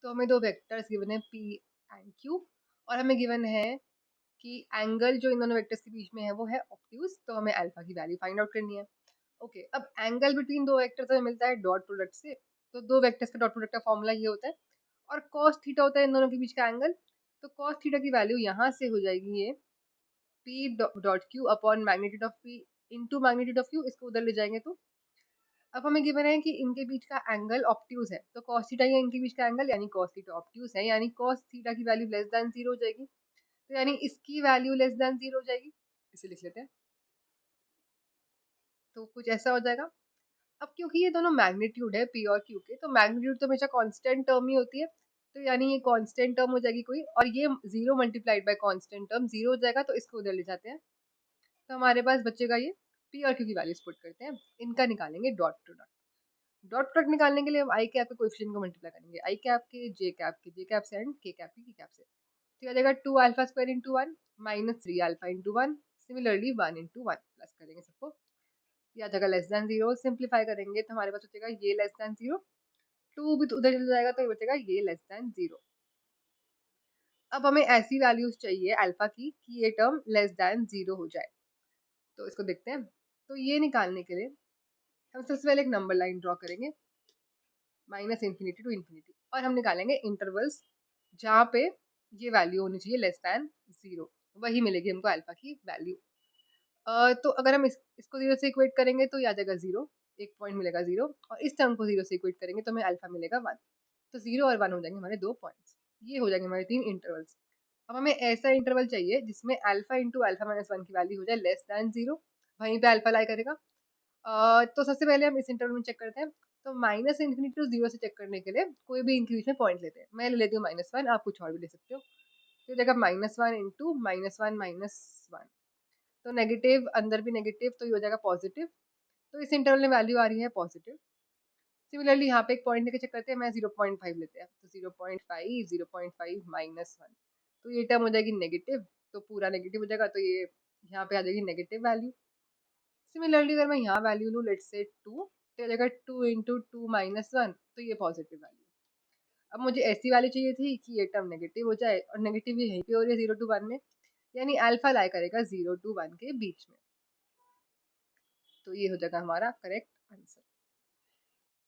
तो हमें दो वेक्टर्स गिवन है P एंड Q और हमें गिवन है कि एंगल जो इन दोनों वेक्टर्स के बीच में है वो है ऑब्ट्यूज, तो हमें अल्फा की वैल्यू फाइंड आउट करनी है। ओके, अब एंगल बिटवीन दो वेक्टर्स हमें मिलता है डॉट प्रोडक्ट से, तो दो वेक्टर्स का डॉट प्रोडक्ट का फॉर्मूला ये होता है और कॉस थीटा होता है इन दोनों के बीच का एंगल। तो कॉस थीटा की वैल्यू यहाँ से हो जाएगी ये P dot Q upon magnitude of P into magnitude of Q, इसको उधर ले जाएंगे तो अब हमें गिवन है कि इनके बीच का एंगल ऑब्ट्यूज है, तो cos थीटा या इनके बीच का एंगल यानी cos थीटा ऑब्ट्यूज है, यानी cos थीटा की वैल्यू लेस देन 0 हो जाएगी, तो यानी इसकी वैल्यू लेस देन 0 हो जाएगी। इसे लिख लेते हैं, तो कुछ ऐसा हो जाएगा। अब क्योंकि ये दोनों मैग्नीट्यूड है P और Q के, तो मैग्नीट्यूड तो हमेशा कांस्टेंट टर्म ही होती है, तो यानी ये कांस्टेंट टर्म हो जाएगी कोई, और ये 0 मल्टीप्लाइड बाय कांस्टेंट टर्म 0 हो जाएगा, तो इसको उधर ले जाते हैं। तो हमारे पास बचेगा ये P और Q की वैल्यूज पुट करते हैं, इनका निकालेंगे डॉट प्रोडक्ट। डॉट प्रोडक्ट निकालने के लिए हम आई कैप के कोएफिशिएंट को मल्टीप्लाई करेंगे, आई कैप के जे कैप से एंड के कैप के कैप से, तो आ जाएगा 2 alpha square into 1 minus 3 alpha into 1, similarly 1 into 1 plus करेंगे सबको, ये आ जाएगा लेस देन 0, सिंप्लीफाई करेंगे तो हमारे पास बचेगा ये लेस देन 0, 2 भी तो उधर चला जाएगा तो ये बचेगा ये लेस देन 0। अब हमें ऐसी वैल्यूज चाहिए अल्फा की कि ये टर्म लेस देन 0 हो जाए, तो इसको देखते हैं। तो ये निकालने के लिए हम सबसे पहले एक नंबर लाइन ड्रॉ करेंगे माइनस इन्फिनिटी टू इन्फिनिटी, और हम निकालेंगे इंटरवल्स जहाँ पे ये वैल्यू होनी चाहिए लेस देन 0, वही मिलेगी हमको अल्फा की वैल्यू। तो अगर हम इसको 0 से इक्वेट करेंगे तो ये आ जाएगा 0, एक पॉइंट मिलेगा 0, और इस टर्म को 0 से इक्वेट करेंगे तो हमें अल्फा मिलेगा 1, तो 0 और 1 हो जाएंगे हमारे 2 पॉइंट्स, ये हो जाएंगे हमारे 3 इंटरवल्स। अब हमें ऐसा इंटरवल चाहिए जिसमें अल्फा इंटू अल्फा माइनस 1 की वैल्यू हो जाए लेस देन 0, वहीं पे अल्फा लाई करेगा। तो सबसे पहले हम इस इंटरवल में चेक करते हैं, तो माइनस इन्फिनिटी टू 0 से चेक करने के लिए कोई भी इनके बीच में पॉइंट लेते हैं, मैं ले लेती हूँ -1, आप कुछ और भी ले सकते हो। तो जगह -1 इंटू -1 -1, तो नेगेटिव अंदर भी नेगेटिव, तो ये हो जाएगा पॉजिटिव, तो इस इंटरवल में वैल्यू आ रही है पॉजिटिव। सिमिलरली यहाँ पे एक पॉइंट लेके चेक करते हैं, मैं 0.5 लेते हैं, तो 0.5 0.5 -1, तो ये टर्म हो जाएगी नेगेटिव, तो पूरा नेगेटिव हो जाएगा, तो ये यहाँ पे आ जाएगी नेगेटिव वैल्यू। सिमिलरली अगर मैं यहाँ वैल्यू लूँ लेट्स से 2, तो आ जाएगा 2 इंटू 2 -1, तो ये पॉजिटिव वैल्यू। अब मुझे ऐसी वैल्यू चाहिए थी कि ये टर्म नेगेटिव हो जाए, और नेगेटिव यहीं पे हो रही है 0 to 1 में, यानी अल्फा लाई करेगा 0 to 1 के बीच में, तो ये हो जाएगा हमारा करेक्ट आंसर।